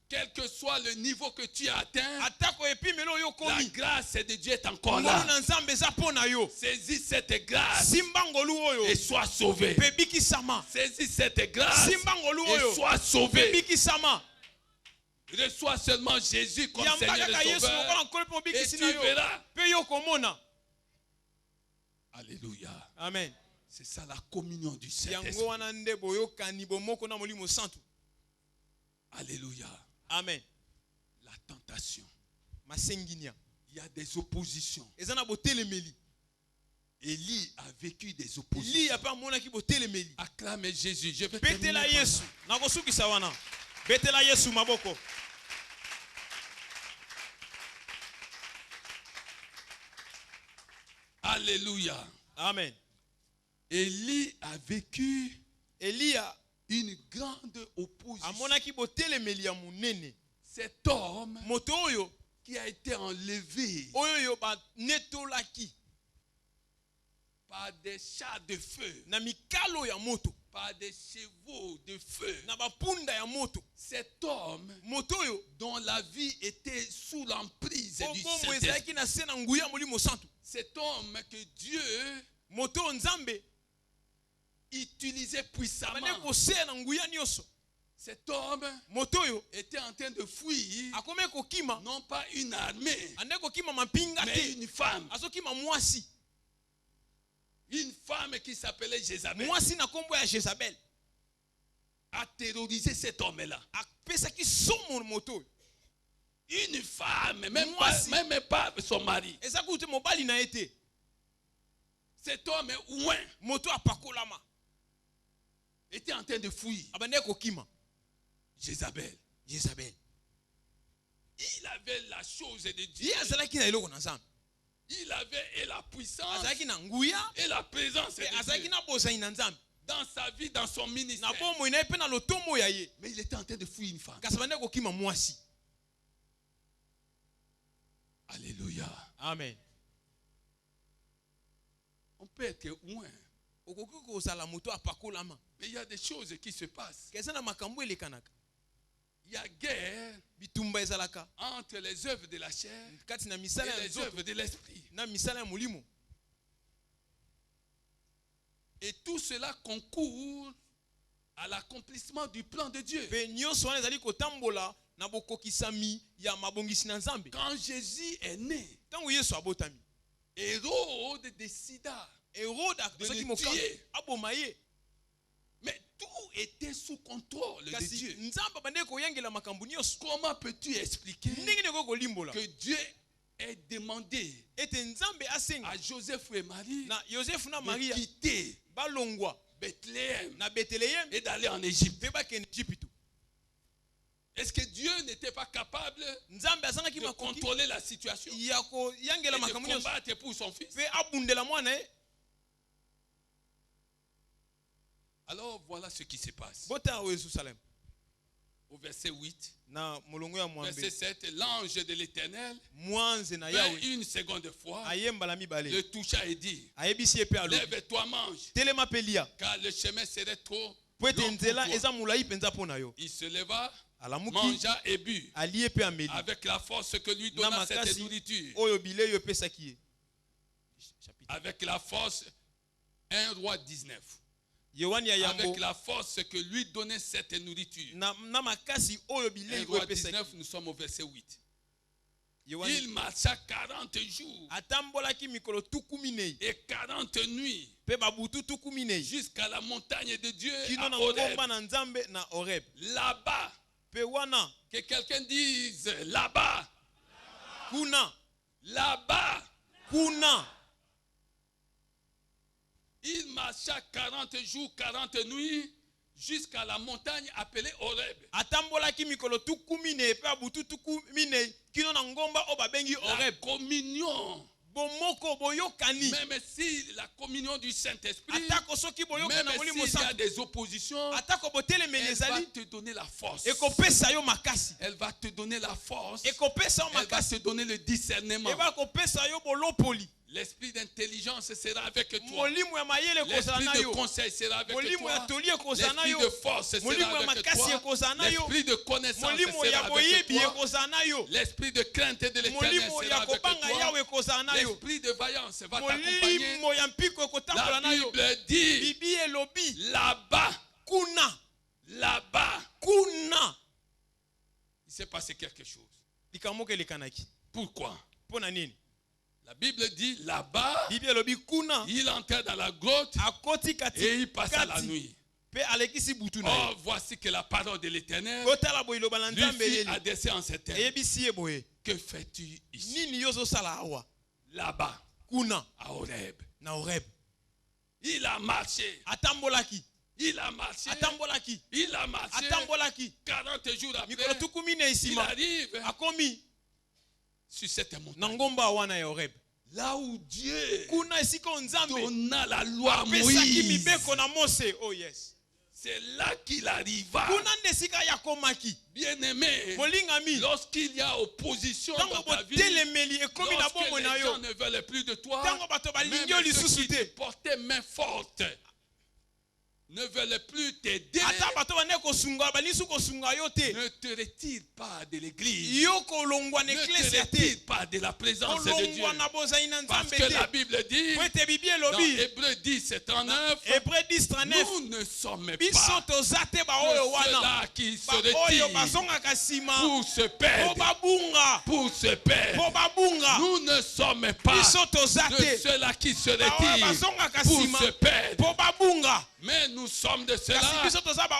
Quel que soit le niveau que tu as atteint, la grâce de Dieu est encore là. Saisis cette grâce et sois sauvé. Saisis cette grâce et sois sauvé. Reçois seulement Jésus comme Seigneur et Sauveur et tu verras. Alléluia. Amen. C'est ça la communion du Saint-Esprit. Alléluia. Amen. La tentation. Il y a des oppositions. Élie a vécu des oppositions. Acclamez Jésus. Je vais terminer. Alléluia. Amen. Élie a vécu une grande opposition. Cet homme qui a été enlevé par des chars de feu, par des chevaux de feu. Cet homme dont la vie était sous l'emprise du Saint-Esprit. Cet homme que Dieu utilisait puissamment. Cet homme était en train de fuir, non pas une armée, mais une femme. Une femme qui s'appelait Jézabel a terrorisé cet homme-là. Une femme, même pas son mari. Cet homme était en train de fuir Jézabel. Il avait la chose de Dieu. Il avait et la puissance et la présence de Dieu dans sa vie, dans son ministère. Mais il était en train de fuir une femme. Alléluia. Amen. On peut être loin. Mais il y a des choses qui se passent. Il y a guerre entre les œuvres de la chair et les œuvres de l'esprit. Et tout cela concourt à l'accomplissement du plan de Dieu. Quand Jésus est né, Hérode décida de le tuer. Mais tout était sous contrôle de Dieu. Comment peux-tu expliquer que Dieu ait demandé à Joseph et Marie de quitter Bethléem et d'aller en Égypte? Est-ce que Dieu n'était pas capable de contrôler la situation et de combattre pour son fils? Alors voilà ce qui se passe. Au verset 8, verset 7, l'ange de l'Éternel vint une seconde fois, le toucha et dit, lève-toi, mange, car le chemin serait trop long pour toi. Il se leva, mangea et but avec la force que lui donna cette nourriture. Avec la force, 1 Roi 19. Avec la force que lui donnait cette nourriture. 1 Roi 19, nous sommes au verset 8. Il marcha 40 jours et 40 nuits jusqu'à la montagne de Dieu à Horeb. Là-bas, que quelqu'un dise là-bas. Là-bas. Il marcha 40 jours, 40 nuits jusqu'à la montagne appelée Horeb. La communion. Même si la communion du Saint-Esprit, même s'il y a des oppositions, elle va te donner la force. Elle va te donner la force. Elle va te donner le discernement. L'esprit d'intelligence sera avec toi. L'esprit de conseil sera avec toi. L'esprit de force sera avec toi. L'esprit de connaissance sera avec toi. L'esprit de crainte et de l'éternel sera avec toi. L'esprit de vaillance va t'accompagner. La Bible dit là-bas, là-bas, il s'est passé quelque chose. Pourquoi? La Bible dit là-bas, il entrait dans la grotte et il passa la nuit. Oh, voici que la parole de l'Éternel lui fit adresser en ces termes. Que fais-tu ici? Là-bas, à Horeb. Il a marché. Il a marché. Il a marché. 40 jours après, il arrive sur cette montagne. Là où Dieu donna la loi à Moïse. Oh yes. C'est là qu'il arriva. Bien-aimé, lorsqu'il y a opposition dans ta vie, lorsque les gens ne veulent plus de toi, même ceux qui te portaient main forte ne veulent plus t'aider, ne te retire pas de l'église, ne te retire pas de la présence de Dieu, parce que la Bible dit dans Hébreux 10:39, nous ne sommes pas de ceux-là qui se retirent pour se perdre, nous ne sommes pas de ceux-là qui se retirent pour se perdre, mais nous sommes de ceux-là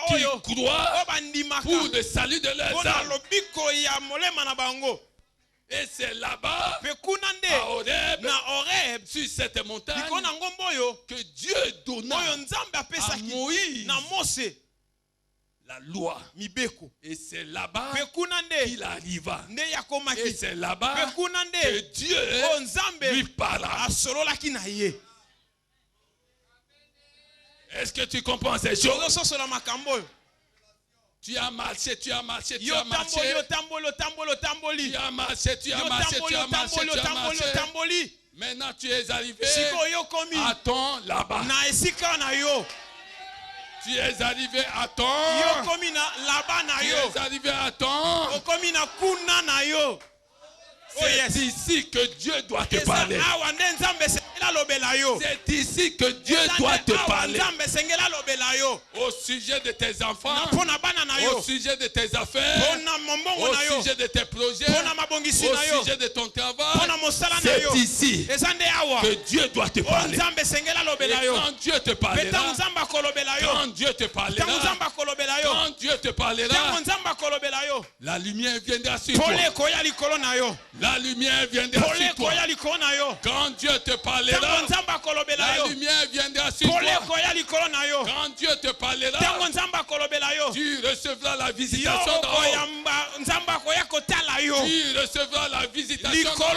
qui croient pour le salut de leurs âmes. Et c'est là-bas, à Horeb, sur cette montagne, que Dieu donna à Moïse la loi. Et c'est là-bas qu'il arriva. Et c'est là-bas que Dieu lui parla. Est-ce que tu comprends ces choses? Tu as marché, tu as marché, tu as marché. Tu as marché, tu as marché, tu as marché, tu as marché. Maintenant tu es arrivé à ton là-bas. Tu es arrivé à ton. Tu es arrivé à ton. C'est ici que Dieu doit te parler. C'est ici que Dieu doit te parler. Au sujet de tes enfants, au sujet de tes affaires, au sujet de tes projets, au sujet de ton travail. C'est ici que Dieu doit te parler. Et quand Dieu te parlera, quand Dieu te parlera, quand Dieu te parlera, la lumière viendra sur toi. La lumière viendra sur toi. Quand Dieu te parlera, la lumière viendra sur toi. Quand Dieu te parlera, tu recevras la visitation d'en haut. Tu recevras la visitation d'en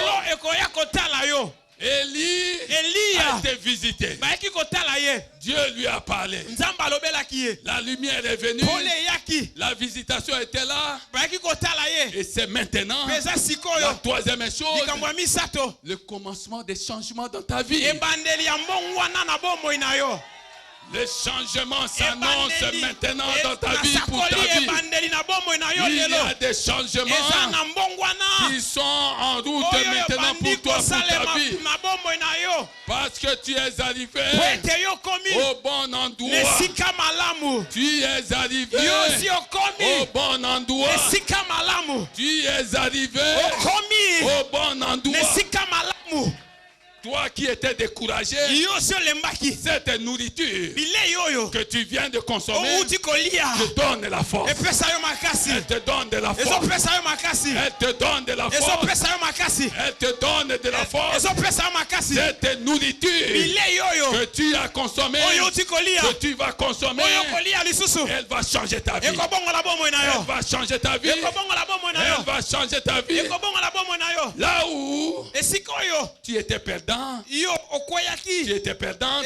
haut. Élie a été visité. Dieu lui a parlé. La lumière est venue. La visitation était là. Et c'est maintenant la troisième chose, le commencement des changements dans ta vie. Le changement s'annonce maintenant dans ta vie, pour ta vie. Il y a des changements qui sont en route maintenant pour toi, pour ta vie. Parce que tu es arrivé au bon endroit. Tu es arrivé au bon endroit. Tu es arrivé au bon endroit. Toi qui étais découragé, cette nourriture que tu viens de consommer te donne la force. Elle te donne de la force. Elle te donne de la force. Elle te donne de la force. Cette nourriture que tu as consommée, que tu vas consommer, elle va changer ta vie. Elle va changer ta vie. Elle va changer ta vie. Là où tu étais perdant, tu étais perdante,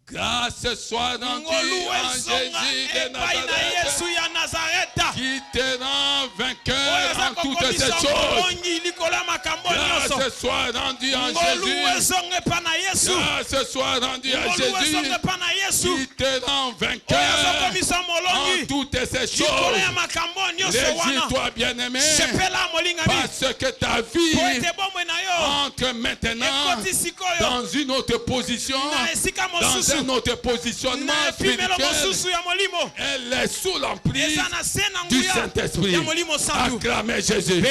grâce soit rendue en Jésus de Nazareth. qui te rend vainqueur en toutes ces choses. Grâce soit rendue à Jésus. Grâce soit rendue à Jésus qui te rend vainqueur en toutes ces choses. Réjouis-toi, bien-aimé, parce que ta vie entre maintenant dans une autre position, dans un autre positionnement spirituel. Elle est sous l'emprise du Saint-Esprit. Acclamez Jésus.